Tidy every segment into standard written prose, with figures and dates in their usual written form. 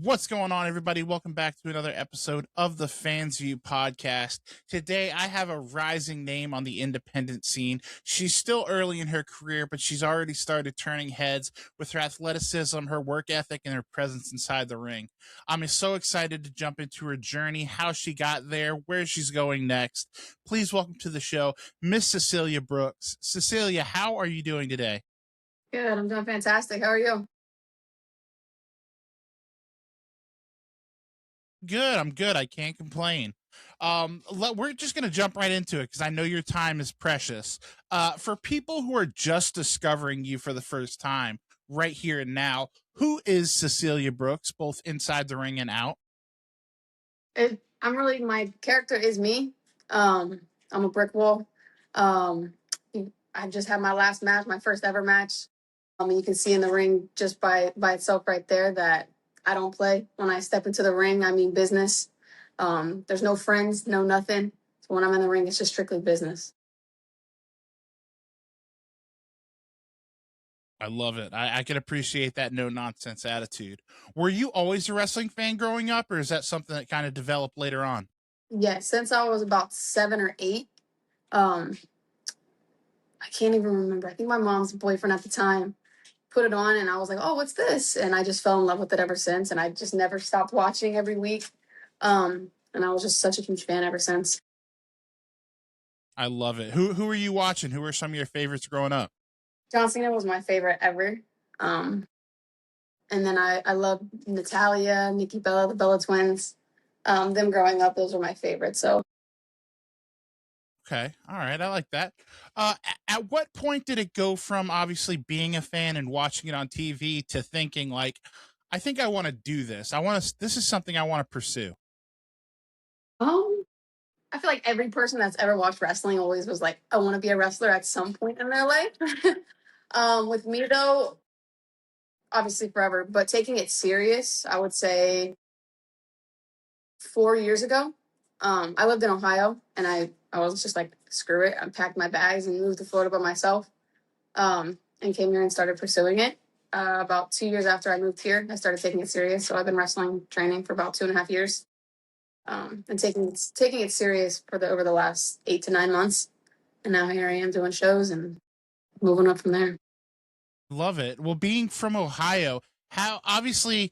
What's going on, everybody? Welcome back to another episode of the Fans View podcast. Today, I have a rising name on the independent scene. She's still early in her career, but she's already started turning heads with her athleticism, her work ethic, and her presence inside the ring. I'm so excited to jump into her journey, how she got there, where she's going next. Please welcome to the show, Miss Cecilia Brooks. Cecilia, how are you doing today? Good. I'm doing fantastic. How are you? Good. I'm good. I can't complain. We're just going to jump right into it because I know your time is precious. For people who are just discovering you for the first time, right here and now, who is Cecilia Brooks, both inside the ring and out? My character is me. I'm a brick wall. Um, I just had my last match, my first ever match. You can see in the ring just by itself right there that I don't play. When I step into the ring, I mean business. There's no friends, no nothing. So when I'm in the ring, it's just strictly business. I love it. I can appreciate that no nonsense attitude. Were you always a wrestling fan growing up, or is that something that kind of developed later on? Yeah, since I was about 7 or 8, um, I can't even remember. I think my mom's boyfriend at the time put it on and I was like, oh, what's this? And I just fell in love with it ever since. And I just never stopped watching every week. And I was just such a huge fan ever since. I love it. Who are you watching? Who are some of your favorites growing up? John Cena was my favorite ever. Um, and then I love Natalia, Nikki Bella, the Bella twins. Them growing up, those were my favorites. So Okay. All right. I like that. At what point did it go from obviously being a fan and watching it on TV to thinking like, I think I want to do this. This is something I want to pursue. um, I feel like every person that's ever watched wrestling always was like, I want to be a wrestler at some point in their life. With me though, obviously forever, but taking it serious, I would say 4 years ago. I lived in Ohio and I was just like, screw it. I packed my bags and moved to Florida by myself, and came here and started pursuing it. About 2 years after I moved here, I started taking it serious. So I've been wrestling training for about 2.5 years, and taking it serious for the over the last 8 to 9 months. And now here I am doing shows and moving up from there. Love it. Well, being from Ohio, how obviously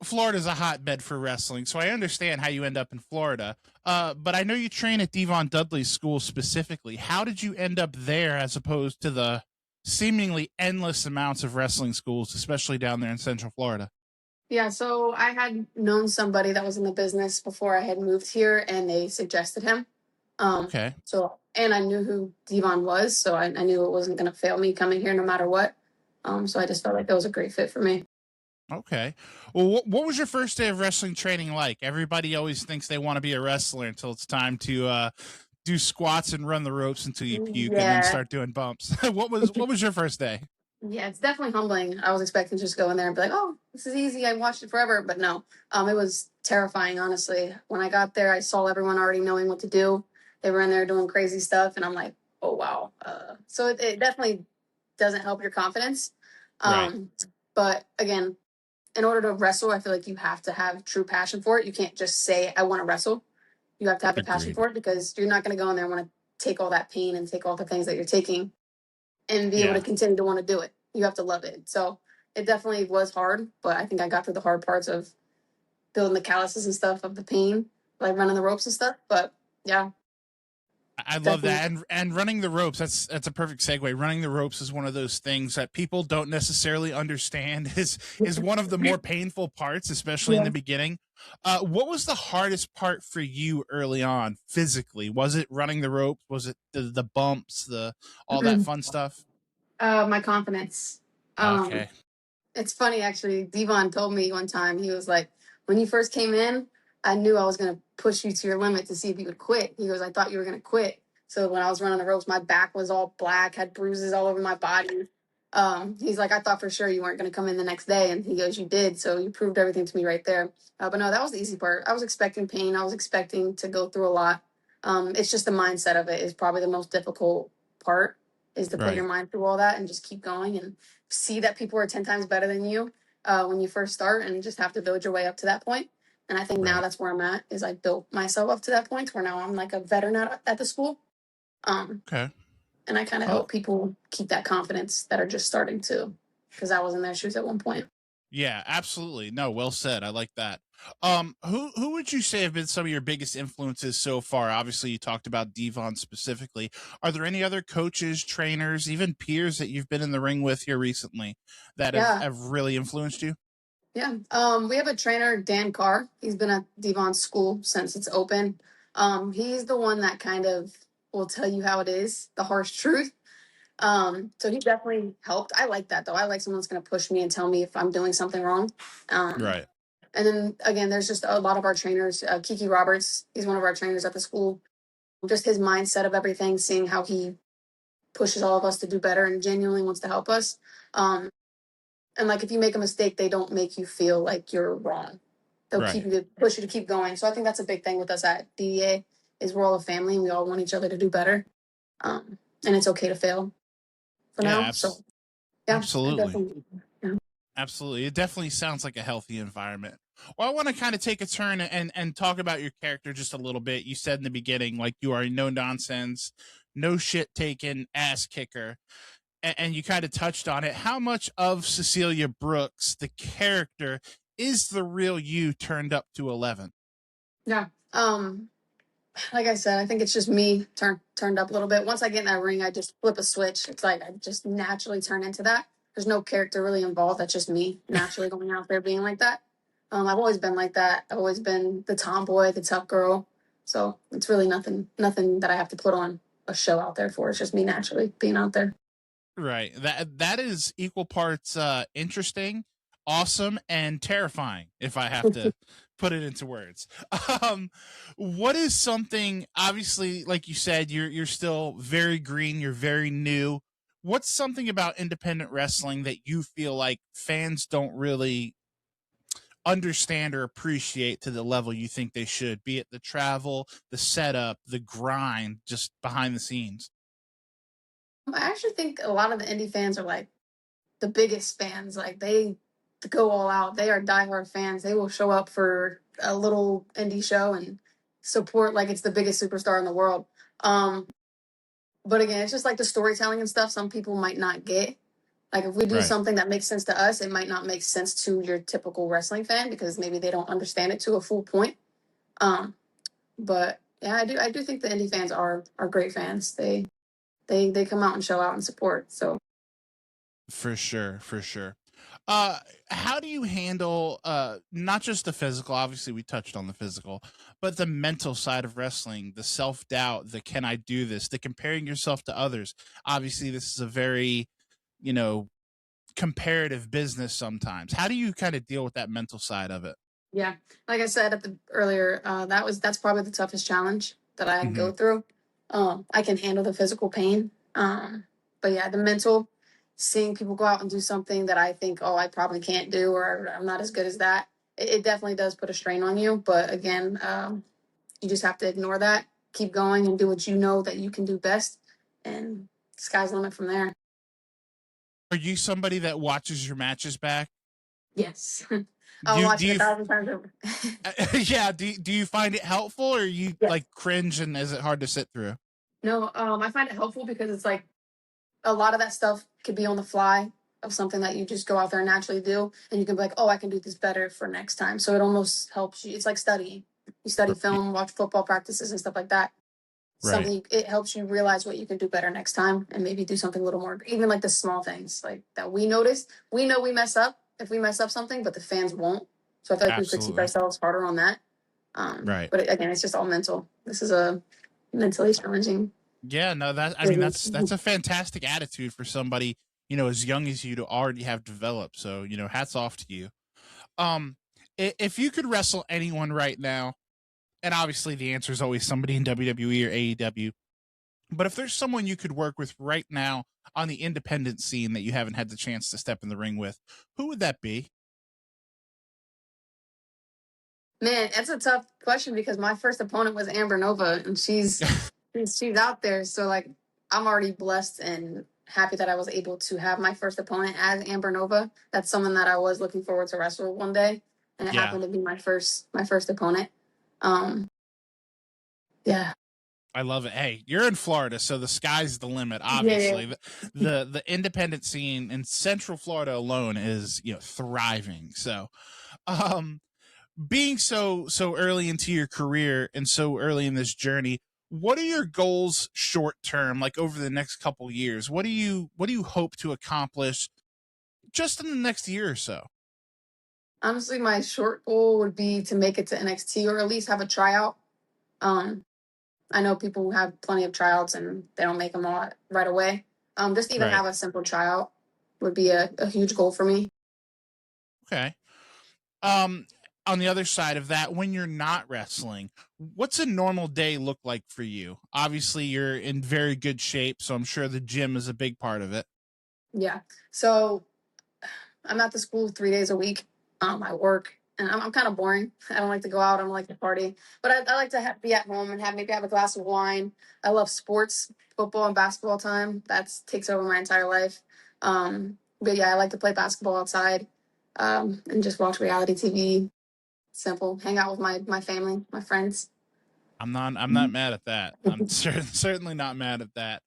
Florida's a hotbed for wrestling, so I understand how you end up in Florida. But I know you train at Devon Dudley's school specifically. How did you end up there as opposed to the seemingly endless amounts of wrestling schools, especially down there in Central Florida? Yeah, so I had known somebody that was in the business before I had moved here, and they suggested him. Okay. And I knew who Devon was, so I knew it wasn't going to fail me coming here no matter what. So I just felt like that was a great fit for me. Okay. Well, what was your first day of wrestling training like? Everybody always thinks they want to be a wrestler until it's time to do squats and run the ropes until you puke and then Yeah, start doing bumps. What was your first day? yeah, it's definitely humbling. I was expecting to just go in there and be like, "Oh, this is easy. I watched it forever," but no. It was terrifying, honestly. When I got there, I saw everyone already knowing what to do. They were in there doing crazy stuff, and I'm like, "Oh wow!" So it definitely doesn't help your confidence. Right. Um, but again, in order to wrestle, I feel like you have to have true passion for it. You can't just say, I want to wrestle. You have to have the passion Agreed. for it because you're not going to go in there and want to take all that pain and take all the things that you're taking and be able to Yeah. continue to want to do it. You have to love it. So it definitely was hard, but I think I got through the hard parts of building the calluses and stuff of the pain, like running the ropes and stuff. But yeah, I love definitely. that, and running the ropes. That's a perfect segue. Running the ropes is one of those things that people don't necessarily understand. Is one of the more painful parts, especially in Yeah. the beginning. What was the hardest part for you early on, physically? Was it running the ropes? Was it the bumps, the all that fun stuff? My confidence. Um, Okay, It's funny actually. Devon told me one time, he was like, when you first came in, I knew I was gonna push you to your limit to see if you would quit. He goes, I thought you were gonna quit. So when I was running the ropes, my back was all black, had bruises all over my body. He's like, I thought for sure you weren't gonna come in the next day, and he goes, you did. So you proved everything to me right there. But no, that was the easy part. I was expecting pain. I was expecting to go through a lot. It's just the mindset of it is probably the most difficult part, is to put right. your mind through all that and just keep going and see that people are 10 times better than you. when you first start, and you just have to build your way up to that point. And I think now Right. that's where I'm at, is I built myself up to that point where now I'm like a veteran at the school. Um, Okay. and I kind of Oh, help people keep that confidence that are just starting to, because I was in their shoes at one point. yeah, absolutely. No, well said. I like that. Who would you say have been some of your biggest influences so far? Obviously, you talked about Devon specifically. Are there any other coaches, trainers, even peers that you've been in the ring with here recently that Yeah, have really influenced you? yeah. We have a trainer, Dan Carr. He's been at Devon's school since it's open. He's the one that kind of will tell you how it is, the harsh truth. So he definitely helped. I like that though. I like someone that's going to push me and tell me if I'm doing something wrong. Um, Right. and then again, there's just a lot of our trainers. Kiki Roberts, he's one of our trainers at the school. Just his mindset of everything, seeing how he pushes all of us to do better and genuinely wants to help us. Um, and like if you make a mistake, they don't make you feel like you're wrong. They'll keep Right. you to push you to keep going. So I think that's a big thing with us at DEA is we're all a family and we all want each other to do better. And it's okay to fail for Yeah, now. So yeah, I absolutely. definitely. Yeah. Absolutely. It definitely sounds like a healthy environment. Well, I want to kind of take a turn and talk about your character just a little bit. You said in the beginning, like you are a no nonsense, no shit taken ass kicker. And you kind of touched on it. How much of Cecilia Brooks, the character, is the real you turned up to 11? Yeah. Like I said, I think it's just me turned up a little bit. Once I get in that ring, I just flip a switch. It's like I just naturally turn into that. There's no character really involved. That's just me naturally going out there being like that. I've always been like that. I've always been the tomboy, the tough girl. So it's really nothing that I have to put on a show out there for. It's just me naturally being out there. Right. That is equal parts interesting, awesome, and terrifying, if I have to put it into words. Um what is something, obviously, like you said, you're still very green, you're very new. What's something about independent wrestling that you feel like fans don't really understand or appreciate to the level you think they should, be it the travel, the setup, the grind, just behind the scenes? I actually think a lot of the indie fans are like the biggest fans. Like they go all out. They are diehard fans. They will show up for a little indie show and support like it's the biggest superstar in the world. Um, but again, it's just like the storytelling and stuff. Some people might not get. Like if we do Right. something that makes sense to us, it might not make sense to your typical wrestling fan because maybe they don't understand it to a full point. Um, but yeah, I do think the indie fans are great fans. They come out and show out and support. So For sure, for sure. How do you handle not just the physical, obviously we touched on the physical, but the mental side of wrestling, the self-doubt, the can I do this, the comparing yourself to others. Obviously this is a very, you know, comparative business sometimes. How do you kind of deal with that mental side of it? yeah, like I said at the earlier, that's probably the toughest challenge that I Mhm. go through. I can handle the physical pain, but yeah, the mental, seeing people go out and do something that I think, oh, I probably can't do, or I'm not as good as that. It definitely does put a strain on you. But again, you just have to ignore that, keep going, and do what you know that you can do best, and sky's the limit from there. Are you somebody that watches your matches back? Yes, Do I'll you, watch do it a you thousand times over. yeah, do you find it helpful, or you Yes. like cringe and is it hard to sit through? No, I find it helpful because it's like a lot of that stuff could be on the fly of something that you just go out there and naturally do, and you can be like, oh, I can do this better for next time. So it almost helps you. It's like studying. You study film, watch football practices and stuff like that. Right. Something it helps you realize what you can do better next time, and maybe do something a little more. Even like the small things like that we notice. We know we mess up if we mess up something, but the fans won't. So I feel like we critique Absolutely. ourselves harder on that. Right. But again, it's just all mental. This is a mentally challenging Yeah, no, that I mean business. that's a fantastic attitude for somebody, you know, as young as you to already have developed. So, you know, hats off to you. Um if you could wrestle anyone right now, and obviously the answer is always somebody in WWE or AEW, but if there's someone you could work with right now on the independent scene that you haven't had the chance to step in the ring with, who would that be? Man, that's a tough question because my first opponent was Amber Nova, and she's out there. So like, I'm already blessed and happy that I was able to have my first opponent as Amber Nova. That's someone that I was looking forward to wrestle one day, and it Yeah, happened to be my first opponent. Um, yeah, I love it. Hey, you're in Florida, so the sky's the limit. yeah, Obviously, the independent scene in Central Florida alone is thriving. So, um, being so early into your career and so early in this journey, what are your goals short term, like over the next couple years? What do you hope to accomplish just in the next year or so? Honestly, my short goal would be to make it to NXT or at least have a tryout. Um, I know people who have plenty of tryouts and they don't make them all right away. Just even Right. have a simple tryout would be a huge goal for me. Okay. Um, on the other side of that, when you're not wrestling, what's a normal day look like for you? Obviously, you're in very good shape, so I'm sure the gym is a big part of it. Yeah. So I'm at the school 3 days a week. I work, and I'm kind of boring. I don't like to go out. I don't like to party, but I like to be at home and maybe have a glass of wine. I love sports, football and basketball time. That takes over my entire life. But yeah, I like to play basketball outside, and just watch reality TV. Simple. Hang out with my family, my friends. I'm not mad at that. I'm certainly not mad at that.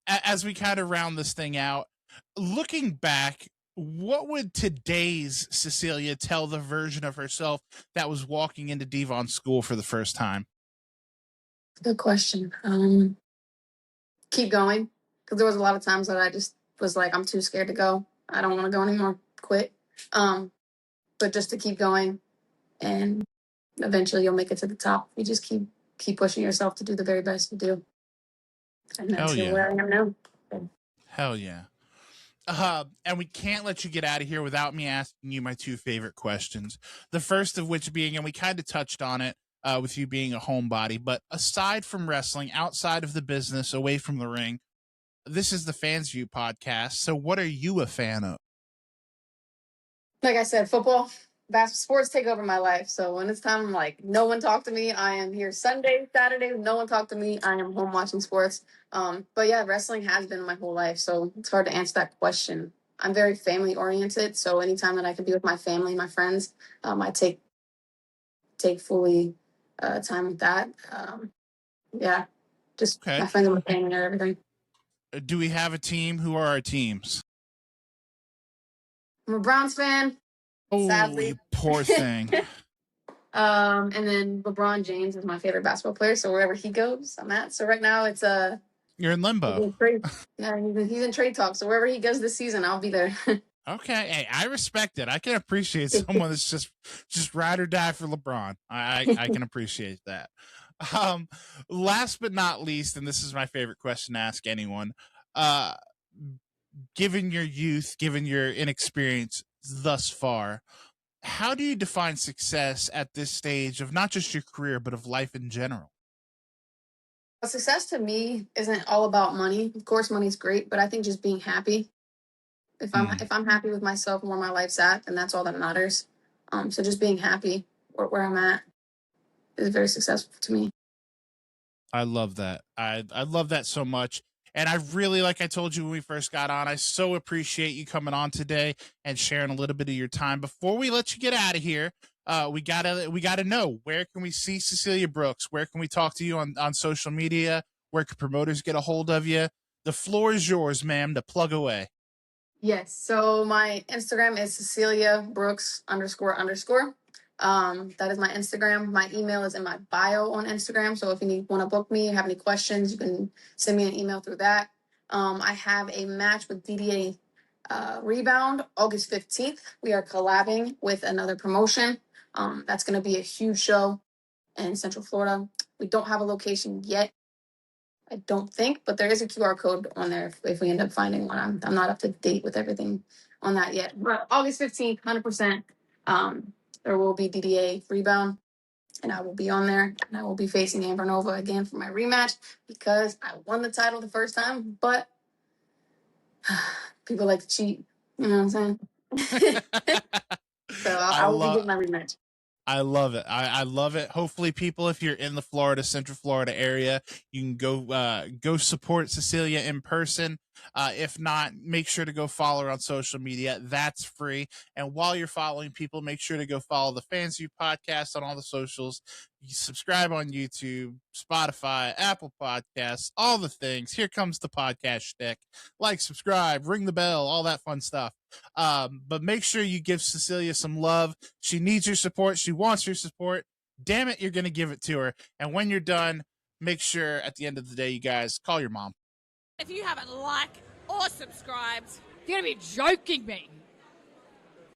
As we kind of round this thing out, looking back, what would today's Cecilia tell the version of herself that was walking into Devon School for the first time? Good question. Keep going, because there was a lot of times that I just was like, I'm too scared to go. I don't want to go anymore. Quit. Um, but just to keep going, and eventually you'll make it to the top. You just keep pushing yourself to do the very best you do, and Hell that's yeah. where I am now. Hell yeah. And we can't let you get out of here without me asking you my two favorite questions. The first of which being, and we kind of touched on it with you being a homebody, but aside from wrestling, outside of the business, away from the ring, this is the Fans View podcast. So, what are you a fan of? Like I said, football, basketball, sports take over my life. So when it's time, I'm like, no one talk to me. I am here Sunday, Saturday. No one talk to me. I am home watching sports. But yeah, wrestling has been my whole life. So it's hard to answer that question. I'm very family oriented. So anytime that I can be with my family, my friends, I take fully time with that. Yeah, just Okay. my friends and my family and everything. Do we have a team? Who are our teams? I'm a Browns fan, Oh, sadly. you poor thing. And then LeBron James is my favorite basketball player. So wherever he goes, I'm at. So right now it's You're in he's limbo. in trade. Yeah, he's in trade talk. So wherever he goes this season, I'll be there. Okay, hey, I respect it. I can appreciate someone that's just ride or die for LeBron. I can appreciate that. Um, Last but not least, and this is my favorite question to ask anyone. Uh, Given your youth, given your inexperience thus far, how do you define success at this stage of not just your career but of life in general? Success to me isn't all about money. Of course, money's great, but I think just being happy. If I'm Hmm. if I'm happy with myself and where my life's at, then that's all that matters. So just being happy where I'm at is very successful to me. I love that. I love that so much. And I really, like I told you when we first got on, I so appreciate you coming on today and sharing a little bit of your time. Before we let you get out of here, we gotta know, where can we see Cecilia Brooks? Where can we talk to you on social media? Where can promoters get a hold of you? The floor is yours, ma'am, to plug away. Yes. So my Instagram is Cecilia Brooks __. That is my Instagram. My email is in my bio on Instagram. So if you want to book me, have any questions, you can send me an email through that. I have a match with DDA Rebound August 15th. We are collabing with another promotion. That's going to be a huge show in Central Florida. We don't have a location yet. I don't think, but there is a QR code on there if we end up finding one. I'm not up to date with everything on that yet. But August 15th, 100%, there will be DDA Rebound, and I will be on there, and I will be facing Amber Nova again for my rematch because I won the title the first time, but people like to cheat. You know what I'm saying? So I I will be love getting my rematch. I love it. I love it. Hopefully, people, if you're in the Central Florida area, you can go support Cecilia in person. If not, make sure to go follow her on social media. That's free. And while you're following people, make sure to go follow the Fans View podcast on all the socials. You subscribe on YouTube, Spotify, Apple Podcasts, all the things. Here comes the podcast shtick. Like, subscribe, ring the bell, all that fun stuff. But make sure you give Cecilia some love. She needs your support. She wants your support. Damn it, you're going to give it to her. And when you're done, make sure at the end of the day, you guys call your mom. If you haven't liked or subscribed, you're going to be joking me.